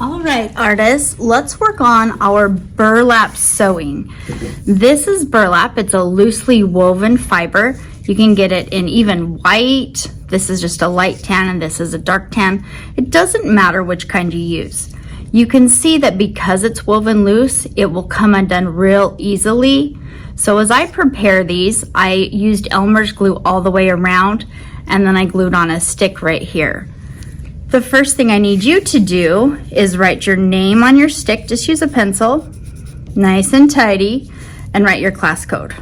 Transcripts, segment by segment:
All right, artists, let's work on our burlap sewing. This is burlap. It's a loosely woven fiber. You can get it in even white. This is just a light tan and this is a dark tan. It doesn't matter which kind you use. You can see that because it's woven loose, it will come undone real easily. So as I prepare these, I used Elmer's glue all the way around, and then I glued on a stick right here. The first thing I need you to do is write your name on your stick. Just use a pencil, nice and tidy, and write your class code.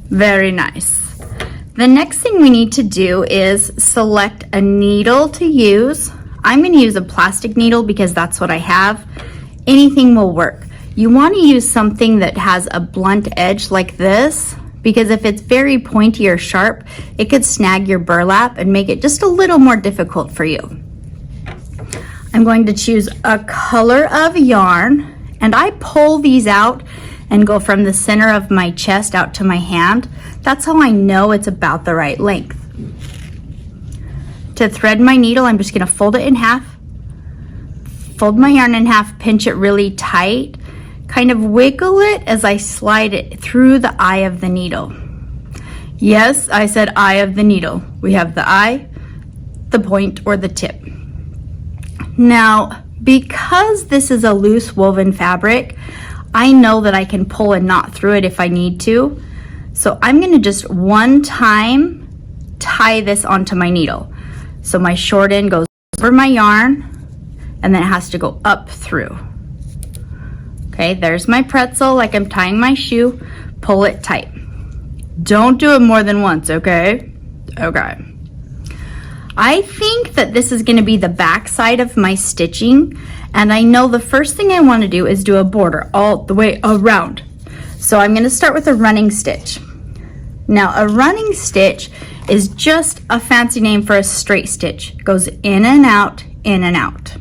Very nice. The next thing we need to do is select a needle to use. I'm going to use a plastic needle because that's what I have. Anything will work. You want to use something that has a blunt edge like this, because if it's very pointy or sharp, it could snag your burlap and make it just a little more difficult for you. I'm going to choose a color of yarn, and I pull these out and go from the center of my chest out to my hand. That's how I know it's about the right length. To thread my needle, I'm just going to fold it in half, fold my yarn in half, pinch it really tight, kind of wiggle it as I slide it through the eye of the needle. Yes, I said eye of the needle. We have the eye, the point, or the tip. Now, because this is a loose woven fabric, I know that I can pull a knot through it if I need to. So I'm going to just one time tie this onto my needle. So my short end goes over my yarn, and then it has to go up through. Okay, there's my pretzel like I'm tying my shoe. Pull it tight. Don't do it more than once, okay? Okay. I think that this is going to be the back side of my stitching, and I know the first thing I want to do is do a border all the way around. So I'm going to start with a running stitch. Now, a running stitch is just a fancy name for a straight stitch. It goes in and out, in and out.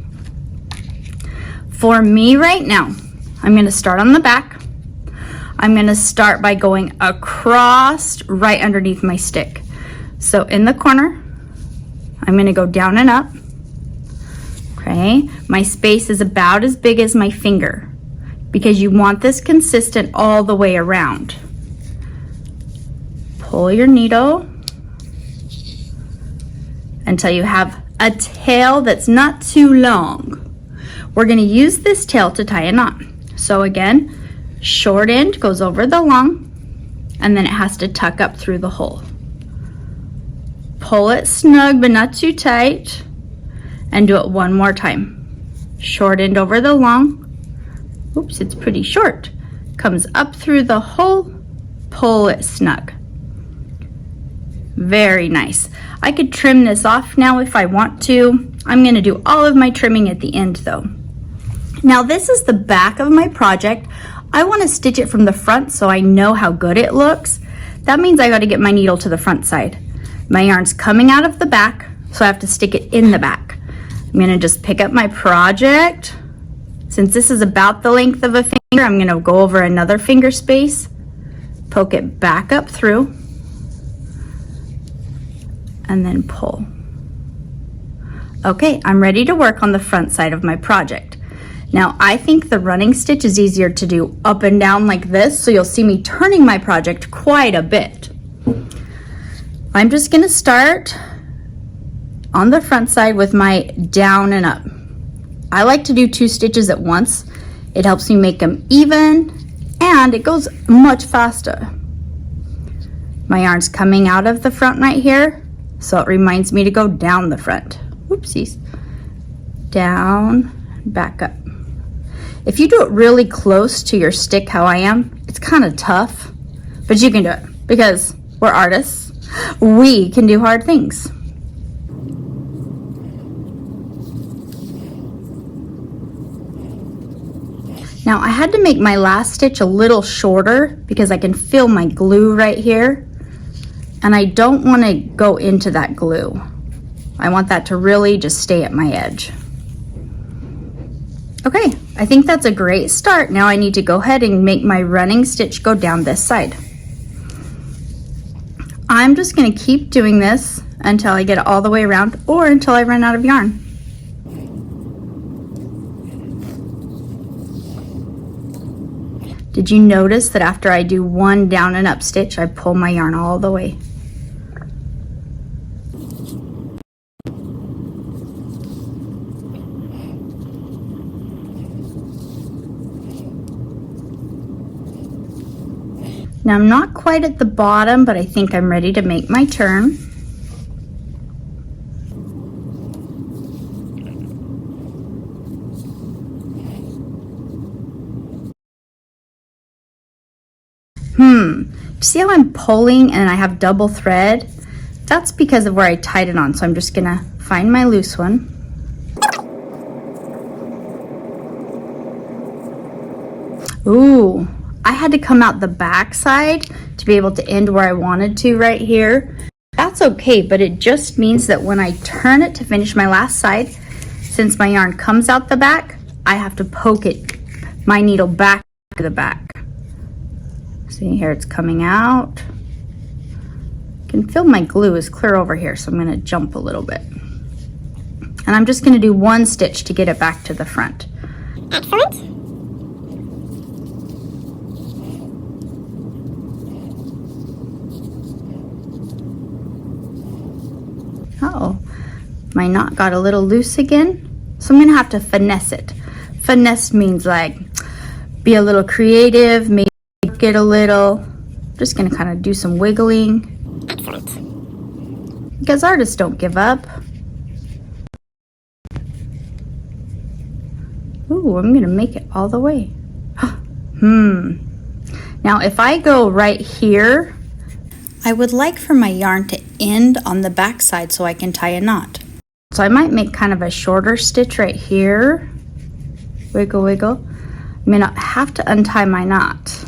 For me right now, I'm going to start on the back. I'm going to start by going across right underneath my stick. So in the corner, I'm going to go down and up. Okay, my space is about as big as my finger because you want this consistent all the way around. Pull your needle until you have a tail that's not too long. We're going to use this tail to tie a knot. So again, short end goes over the long, and then it has to tuck up through the hole. Pull it snug but not too tight, and do it one more time. Short end over the long. Oops, it's pretty short. Comes up through the hole, pull it snug. Very nice. I could trim this off now if I want to. I'm going to do all of my trimming at the end though. Now this is the back of my project. I want to stitch it from the front so I know how good it looks. That means I got to get my needle to the front side. My yarn's coming out of the back, so I have to stick it in the back. I'm going to just pick up my project. Since this is about the length of a finger, I'm going to go over another finger space, poke it back up through, and then pull. Okay, I'm ready to work on the front side of my project. Now, I think the running stitch is easier to do up and down like this, so you'll see me turning my project quite a bit. I'm just going to start on the front side with my down and up. I like to do 2 stitches at once. It helps me make them even, and it goes much faster. My yarn's coming out of the front right here, so it reminds me to go down the front. Oopsies. Down, back up. If you do it really close to your stick how I am, it's kind of tough, but you can do it because we're artists. We can do hard things. Now I had to make my last stitch a little shorter because I can feel my glue right here, and I don't want to go into that glue. I want that to really just stay at my edge. Okay, I think that's a great start. Now I need to go ahead and make my running stitch go down this side. I'm just going to keep doing this until I get it all the way around or until I run out of yarn. Did you notice that after I do one down and up stitch, I pull my yarn all the way? Now I'm not quite at the bottom, but I think I'm ready to make my turn. See how I'm pulling and I have double thread? That's because of where I tied it on, so I'm just gonna find my loose one. Ooh, I had to come out the back side to be able to end where I wanted to right here. That's okay, but it just means that when I turn it to finish my last side, since my yarn comes out the back, I have to poke it, my needle back to the back. See here, it's coming out. I can feel my glue is clear over here, so I'm gonna jump a little bit. And I'm just gonna do one stitch to get it back to the front. Excellent. Uh-oh, my knot got a little loose again, so I'm gonna have to finesse it. Finesse means like be a little creative, maybe get a little. Just gonna kind of do some wiggling. Excellent. Because artists don't give up. Ooh, I'm gonna make it all the way. Now if I go right here, I would like for my yarn to end on the back side so I can tie a knot. So I might make kind of a shorter stitch right here. Wiggle, wiggle. I'm gonna have to untie my knot.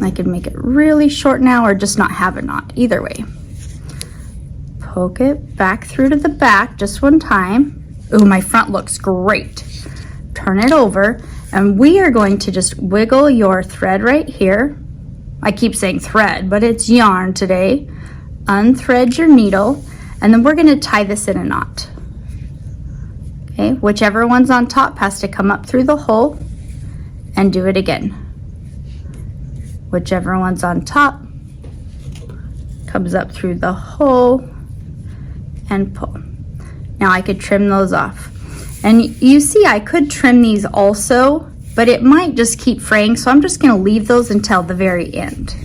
I could make it really short now or just not have a knot, either way. Poke it back through to the back just one time. Ooh, my front looks great. Turn it over, and we are going to just wiggle your thread right here. I keep saying thread, but it's yarn today. Unthread your needle, and then we're gonna tie this in a knot. Okay, whichever one's on top has to come up through the hole and do it again. Whichever one's on top comes up through the hole and pull. Now I could trim those off. And you see I could trim these also, but it might just keep fraying, so I'm just gonna leave those until the very end.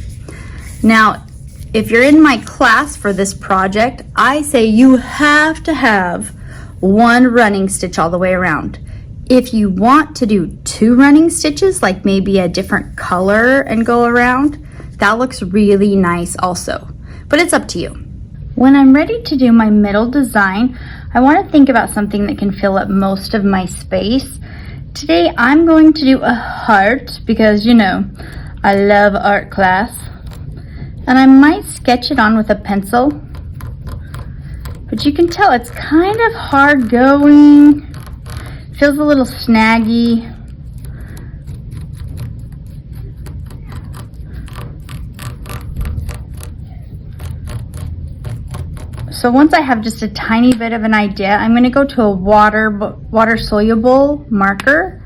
Now, if you're in my class for this project, I say you have to have one running stitch all the way around. If you want to do 2 running stitches, like maybe a different color and go around, that looks really nice also, but it's up to you. When I'm ready to do my middle design, I want to think about something that can fill up most of my space. Today I'm going to do a heart because, you know, I love art class. And I might sketch it on with a pencil, but you can tell it's kind of hard going. Feels a little snaggy. So once I have just a tiny bit of an idea, I'm going to go to a water soluble marker,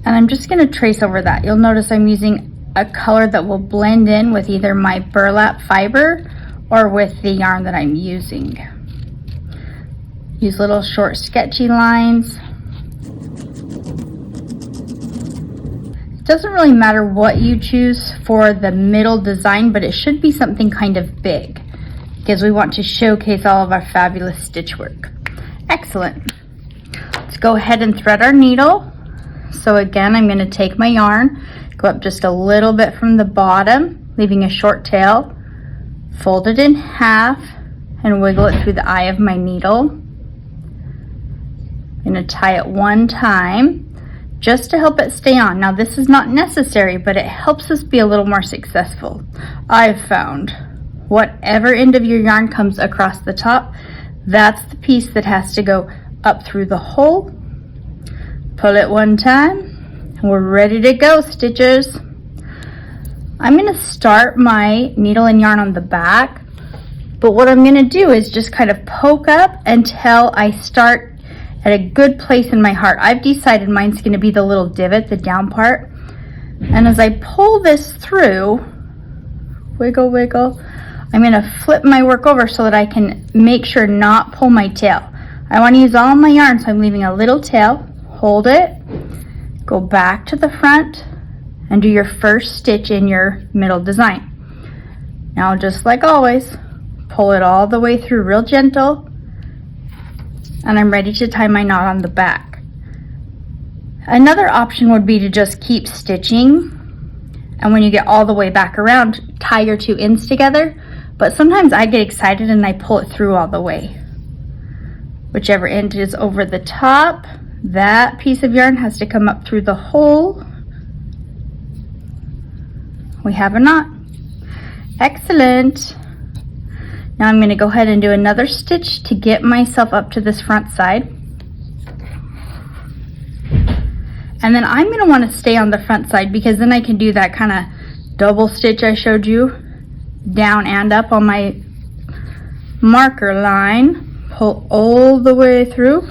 and I'm just going to trace over that. You'll notice I'm using a color that will blend in with either my burlap fiber or with the yarn that I'm using. Use little short sketchy lines. It doesn't really matter what you choose for the middle design, but it should be something kind of big because we want to showcase all of our fabulous stitch work. Excellent. Let's go ahead and thread our needle. So again, I'm going to take my yarn, go up just a little bit from the bottom, leaving a short tail, fold it in half, and wiggle it through the eye of my needle. I'm going to tie it one time just to help it stay on. Now this is not necessary, but it helps us be a little more successful. I've found whatever end of your yarn comes across the top, that's the piece that has to go up through the hole. Pull it one time, and we're ready to go, stitchers. I'm gonna start my needle and yarn on the back, but what I'm gonna do is just kind of poke up until I start at a good place in my heart. I've decided mine's gonna be the little divot, the down part. And as I pull this through, wiggle, wiggle, I'm gonna flip my work over so that I can make sure not pull my tail. I wanna use all my yarn, so I'm leaving a little tail. Hold it, go back to the front, and do your first stitch in your middle design. Now, just like always, pull it all the way through real gentle, and I'm ready to tie my knot on the back. Another option would be to just keep stitching, and when you get all the way back around, tie your two ends together, but sometimes I get excited and I pull it through all the way. Whichever end is over the top, that piece of yarn has to come up through the hole. We have a knot. Excellent. Now I'm going to go ahead and do another stitch to get myself up to this front side. And then I'm going to want to stay on the front side because then I can do that kind of double stitch I showed you, down and up on my marker line. Pull all the way through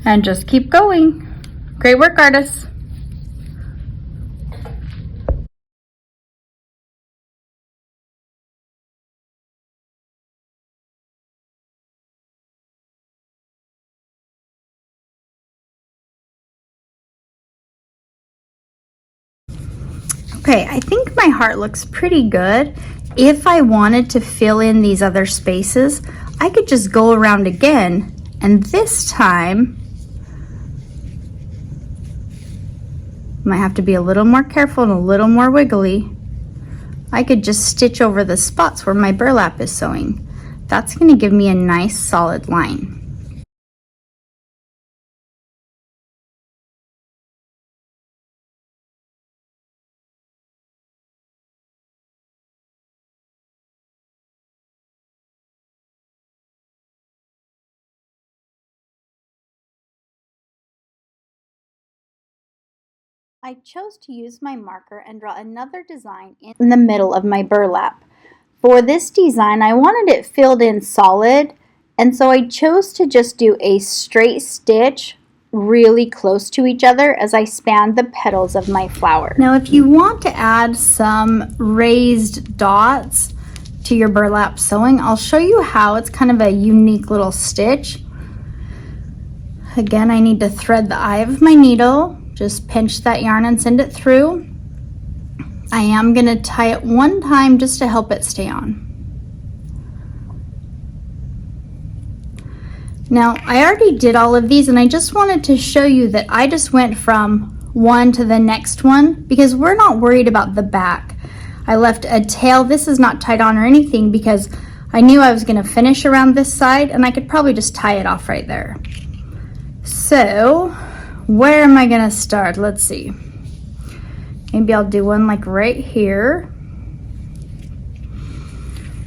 and just keep going. Great work, artists. Okay, I think my heart looks pretty good. If I wanted to fill in these other spaces, I could just go around again, and this time might have to be a little more careful and a little more wiggly. I could just stitch over the spots where my burlap is sewing. That's going to give me a nice solid line. I chose to use my marker and draw another design in the middle of my burlap. For this design, I wanted it filled in solid, and so I chose to just do a straight stitch really close to each other as I spanned the petals of my flower. Now, if you want to add some raised dots to your burlap sewing, I'll show you how. It's kind of a unique little stitch. Again, I need to thread the eye of my needle. Just pinch that yarn and send it through. I am going to tie it one time just to help it stay on. Now, I already did all of these, and I just wanted to show you that I just went from one to the next one because we're not worried about the back. I left a tail. This is not tied on or anything because I knew I was going to finish around this side, and I could probably just tie it off right there. So, where am I gonna start? Let's see. Maybe I'll do one like right here.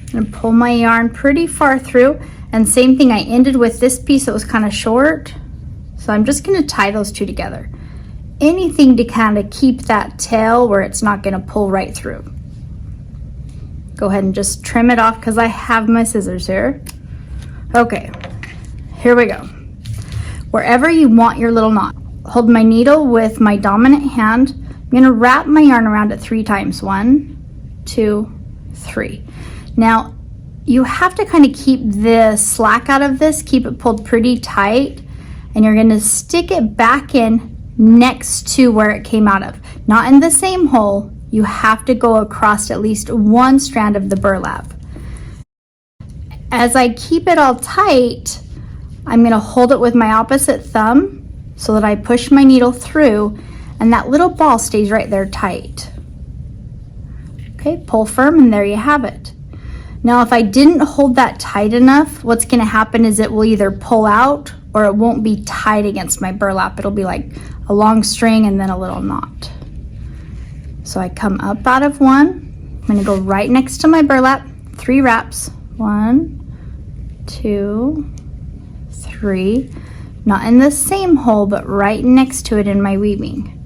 I'm gonna pull my yarn pretty far through, and same thing, I ended with this piece that was kind of short. So I'm just gonna tie those two together. Anything to kind of keep that tail where it's not gonna pull right through. Go ahead and just trim it off because I have my scissors here. Okay, here we go. Wherever you want your little knot. Hold my needle with my dominant hand. I'm going to wrap my yarn around it 3 times. 1, 2, 3. Now, you have to kind of keep the slack out of this, keep it pulled pretty tight, and you're going to stick it back in next to where it came out of. Not in the same hole. You have to go across at least one strand of the burlap. As I keep it all tight, I'm going to hold it with my opposite thumb so that I push my needle through, and that little ball stays right there tight. Okay, pull firm, and there you have it. Now, if I didn't hold that tight enough, what's going to happen is it will either pull out or it won't be tight against my burlap. It'll be like a long string and then a little knot. So I come up out of one. I'm going to go right next to my burlap, 3 wraps. 1, 2, 3. Not in the same hole, but right next to it in my weaving.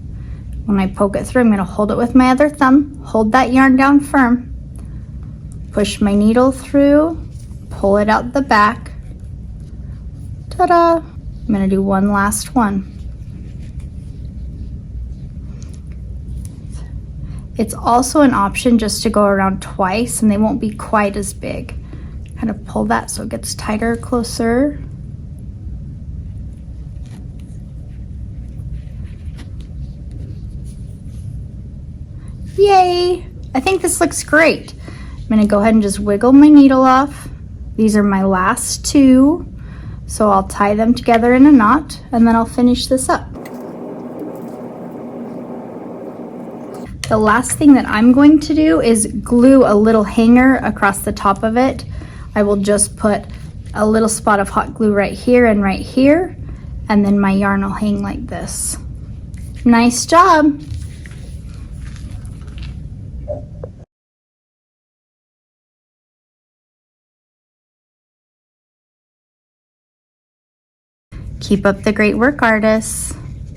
When I poke it through, I'm going to hold it with my other thumb, hold that yarn down firm, push my needle through, pull it out the back. Ta-da! I'm going to do one last one. It's also an option just to go around twice and they won't be quite as big. Kind of pull that so it gets tighter, closer. Yay! I think this looks great. I'm gonna go ahead and just wiggle my needle off. These are my last two, so I'll tie them together in a knot and then I'll finish this up. The last thing that I'm going to do is glue a little hanger across the top of it. I will just put a little spot of hot glue right here, and then my yarn will hang like this. Nice job! Keep up the great work, artists.